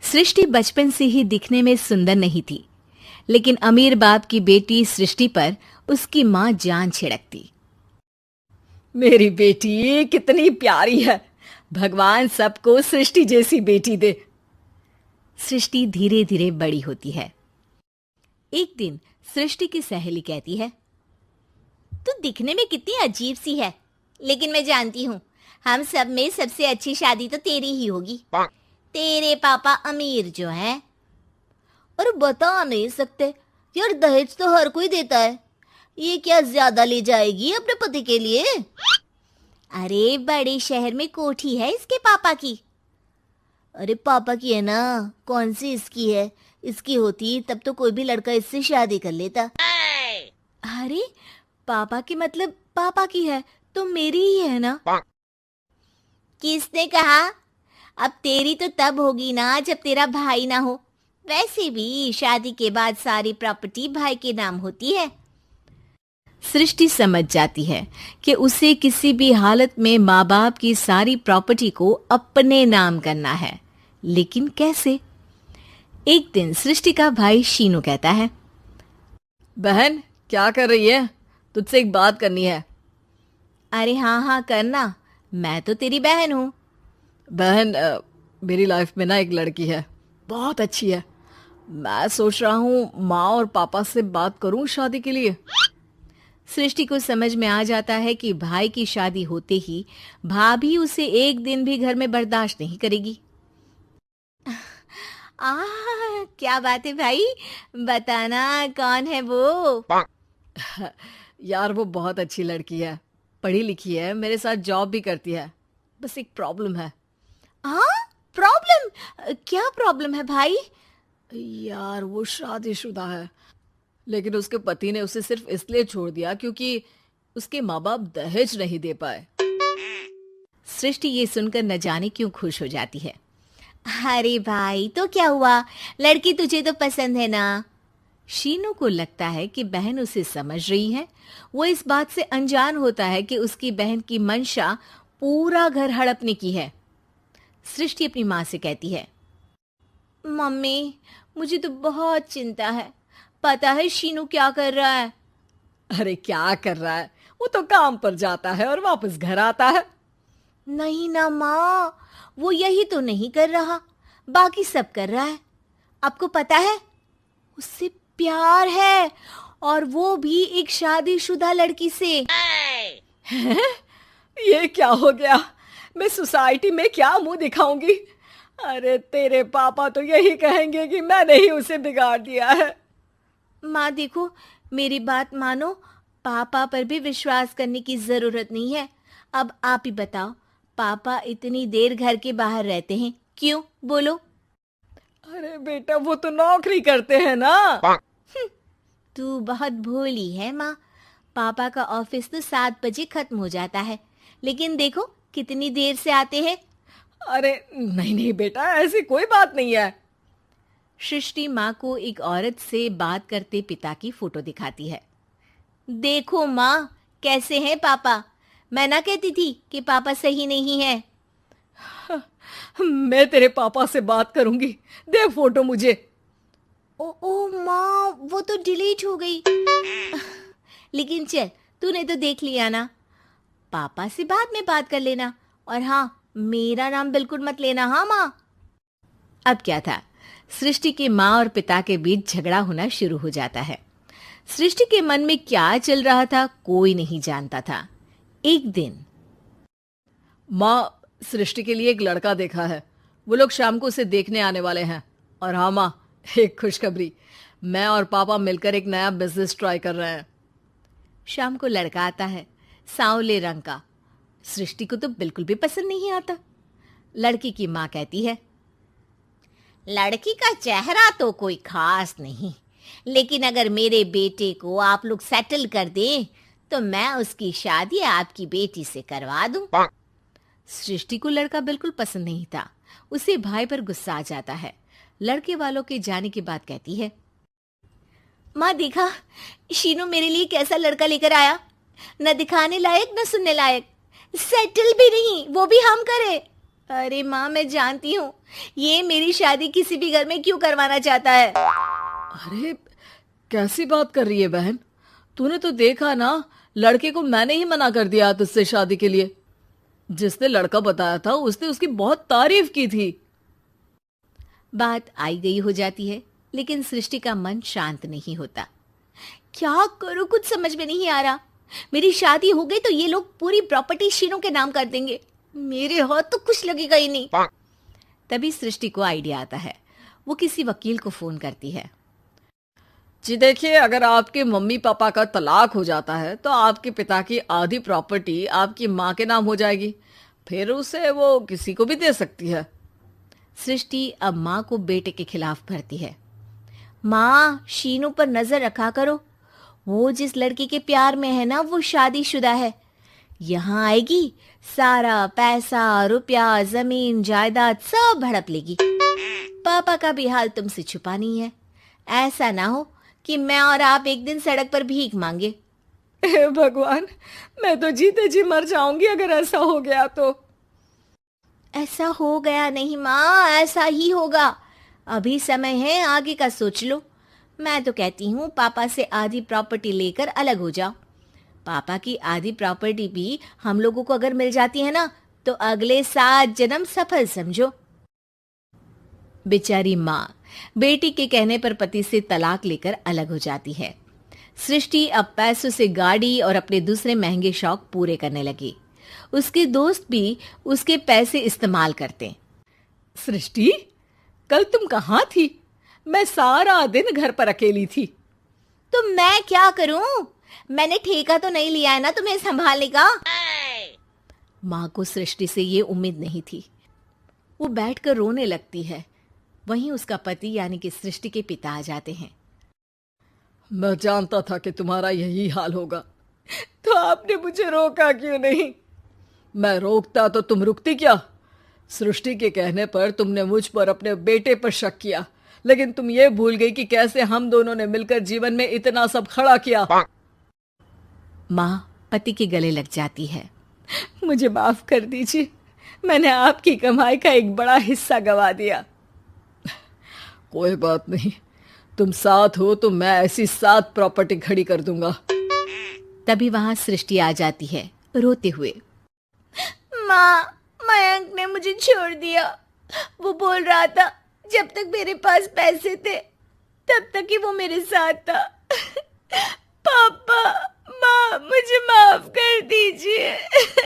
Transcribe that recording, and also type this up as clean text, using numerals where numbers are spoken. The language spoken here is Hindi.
सृष्टि बचपन से ही दिखने में सुंदर नहीं थी, लेकिन अमीर बाप की बेटी सृष्टि पर उसकी माँ जान छिड़कती। मेरी बेटी कितनी प्यारी है, भगवान सबको सृष्टि जैसी बेटी दे। सृष्टि धीरे धीरे बड़ी होती है। एक दिन सृष्टि की सहेली कहती है, तू दिखने में कितनी अजीब सी है, लेकिन मैं जानती हूँ हम सब में सबसे अच्छी शादी तो तेरी ही होगी। तेरे पापा अमीर जो हैं। और बता नहीं सकते यार, दहेज तो हर कोई देता है, ये क्या ज्यादा ले जाएगी अपने पति के लिए? अरे बड़े शहर में कोठी है इसके पापा की। अरे पापा की है ना, कौन सी इसकी है? इसकी होती तब तो कोई भी लड़का इससे शादी कर लेता। अरे पापा की मतलब पापा की है तो मेरी ही है ना? किसने कहा? अब तेरी तो तब होगी ना जब तेरा भाई ना हो। वैसे भी शादी के बाद सारी प्रॉपर्टी भाई के नाम होती है। सृष्टि समझ जाती है कि उसे किसी भी हालत में माँ बाप की सारी प्रॉपर्टी को अपने नाम करना है, लेकिन कैसे? एक दिन सृष्टि का भाई शीनू कहता है, बहन क्या कर रही है? तुझसे एक बात करनी है। अरे हाँ हाँ करना, मैं तो तेरी बहन हूँ। बहन मेरी लाइफ में ना एक लड़की है, बहुत अच्छी है। मैं सोच रहा हूँ माँ और पापा से बात करूँ शादी के लिए। सृष्टि को समझ में आ जाता है कि भाई की शादी होते ही भाभी उसे एक दिन भी घर में बर्दाश्त नहीं करेगी। क्या बात है भाई, बताना कौन है वो? यार वो बहुत अच्छी लड़की है, पढ़ी लिखी है, मेरे साथ जॉब भी करती है। बस एक प्रॉब्लम है। प्रॉब्लम? क्या प्रॉब्लम है भाई? यार वो शादीशुदा है, लेकिन उसके पति ने उसे सिर्फ इसलिए छोड़ दिया क्योंकि उसके माँ बाप दहेज नहीं दे पाए। सृष्टि ये सुनकर न जाने क्यों खुश हो जाती है। अरे भाई तो क्या हुआ, लड़की तुझे तो पसंद है ना? शीनू को लगता है कि बहन उसे समझ रही है। वो इस बात से अनजान होता है कि उसकी बहन की मंशा पूरा घर हड़पने की है। सृष्टि अपनी माँ से कहती है, मम्मी मुझे तो बहुत चिंता है, पता है शीनू क्या कर रहा है? अरे क्या कर रहा है, वो तो काम पर जाता है और वापस घर आता है। नहीं ना माँ, वो यही तो नहीं कर रहा, बाकी सब कर रहा है। आपको पता है उससे प्यार है, और वो भी एक शादीशुदा लड़की से। ये क्या हो गया, मैं सोसाइटी में क्या मुंह दिखाऊंगी? अरे तेरे पापा तो यही कहेंगे कि मैंने ही उसे बिगाड़ दिया है। माँ देखो, मेरी बात मानो, पापा पर भी विश्वास करने की जरूरत नहीं है। अब आप ही बताओ, पापा इतनी देर घर के बाहर रहते हैं क्यों, बोलो? अरे बेटा वो तो नौकरी करते हैं ना। तू बहुत भोली है माँ, पापा का ऑफिस तो 7 बजे खत्म हो जाता है, लेकिन देखो कितनी देर से आते हैं। अरे नहीं नहीं बेटा, ऐसी कोई बात नहीं है। सृष्टि माँ को एक औरत से बात करते पिता की फोटो दिखाती है। देखो माँ कैसे हैं पापा, मैं ना कहती थी कि पापा सही नहीं है। मैं तेरे पापा से बात करूंगी, दे फोटो मुझे। ओ माँ, वो तो डिलीट हो गई। लेकिन चल, तूने तो देख लिया ना, पापा से बाद में बात कर लेना, और हाँ मेरा नाम बिल्कुल मत लेना। हाँ माँ। अब क्या था, सृष्टि के माँ और पिता के बीच झगड़ा होना शुरू हो जाता है। सृष्टि के मन में क्या चल रहा था कोई नहीं जानता था। एक दिन, माँ सृष्टि के लिए एक लड़का देखा है, वो लोग शाम को उसे देखने आने वाले हैं। और हाँ माँ, एक खुशखबरी, मैं और पापा मिलकर एक नया बिजनेस ट्राई कर रहे हैं। शाम को लड़का आता है, सांवले रंग का। सृष्टि को तो बिल्कुल भी पसंद नहीं आता। लड़की की माँ कहती है, लड़की का चेहरा तो कोई खास नहीं, लेकिन अगर मेरे बेटे को आप लोग सेटल कर दें तो मैं उसकी शादी आपकी बेटी से करवा दूं। सृष्टि को लड़का बिल्कुल पसंद नहीं था। उसे भाई पर गुस्सा आ जाता है। लड़के वालों के जाने के बाद कहती है, माँ देखा शीनू मेरे लिए कैसा लड़का लेकर आया, न दिखाने लायक न सुनने लायक, सेटल भी नहीं, वो भी हम करे। अरे माँ, मैं जानती हूँ ये मेरी शादी किसी भी घर में क्यों करवाना चाहता है। अरे कैसी बात कर रही है बहन? तूने तो देखा ना, लड़के को मैंने ही मना कर दिया तुझसे शादी के लिए। जिसने लड़का बताया था उसने उसकी बहुत तारीफ की थी। बात आई गई हो जाती है, लेकिन सृष्टि का मन शांत नहीं होता। क्या करूं, कुछ समझ में नहीं आ रहा। मेरी शादी हो गई तो ये लोग पूरी प्रॉपर्टी शीनू के नाम कर देंगे, मेरे हाथ तो कुछ लगेगा ही नहीं। तभी सृष्टि को आइडिया आता है। वो किसी वकील को फोन करती है। जी देखिए, अगर आपके मम्मी पापा का तलाक हो जाता है तो आपके पिता की आधी प्रॉपर्टी आपकी माँ के नाम हो जाएगी, फिर उसे वो किसी को भी दे सकती है। सृष्टि अब माँ को बेटे के खिलाफ भरती है। माँ, शीनू पर नजर रखा करो। वो जिस लड़की के प्यार में है ना, वो शादीशुदा है। यहाँ आएगी, सारा पैसा, रुपया, जमीन, जायदाद सब हड़प लेगी। पापा का भी हाल तुमसे छुपा नहीं है। ऐसा ना हो कि मैं और आप एक दिन सड़क पर भीख मांगे। हे भगवान, मैं तो जीते जी मर जाऊंगी अगर ऐसा हो गया तो। ऐसा हो गया नहीं माँ, ऐसा ही होगा। अभी समय है, आगे का सोच लो। मैं तो कहती हूँ पापा से आधी प्रॉपर्टी लेकर अलग हो जाओ। पापा की आधी प्रॉपर्टी भी हम लोगों को अगर मिल जाती है ना, तो अगले 7 जन्म सफल समझो। बेचारी माँ बेटी के कहने पर पति से तलाक लेकर अलग हो जाती है। सृष्टि अब पैसों से गाड़ी और अपने दूसरे महंगे शौक पूरे करने लगी। उसके दोस्त भी उसके पैसे इस्तेमाल करते। सृष्टि, कल तुम कहाँ थी? मैं सारा दिन घर पर अकेली थी। तो मैं क्या करूं? मैंने ठेका तो नहीं लिया है ना तुम्हें संभालने का। माँ को सृष्टि से ये उम्मीद नहीं थी। वो बैठकर रोने लगती है। वहीं उसका पति यानी कि सृष्टि के पिता आ जाते हैं। मैं जानता था कि तुम्हारा यही हाल होगा, तो आपने मुझे रोका क्यों नहीं? मैं रोकता तो तुम रुकती क्या? सृष्टि के कहने पर तुमने मुझ पर अपने बेटे पर शक किया, लेकिन तुम ये भूल गई कि कैसे हम दोनों ने मिलकर जीवन में इतना सब खड़ा किया। माँ पति के गले लग जाती है। मुझे माफ कर दीजिए, मैंने आपकी कमाई का एक बड़ा हिस्सा गवा दिया। कोई बात नहीं, तुम साथ हो तो मैं ऐसी 7 प्रॉपर्टी खड़ी कर दूंगा। तभी वहां सृष्टि आ जाती है रोते हुए। माँ, मयंक ने मुझे छोड़ दिया। वो बोल रहा था जब तक मेरे पास पैसे थे तब तक ही वो मेरे साथ था। पापा, माँ, मुझे माफ कर दीजिए।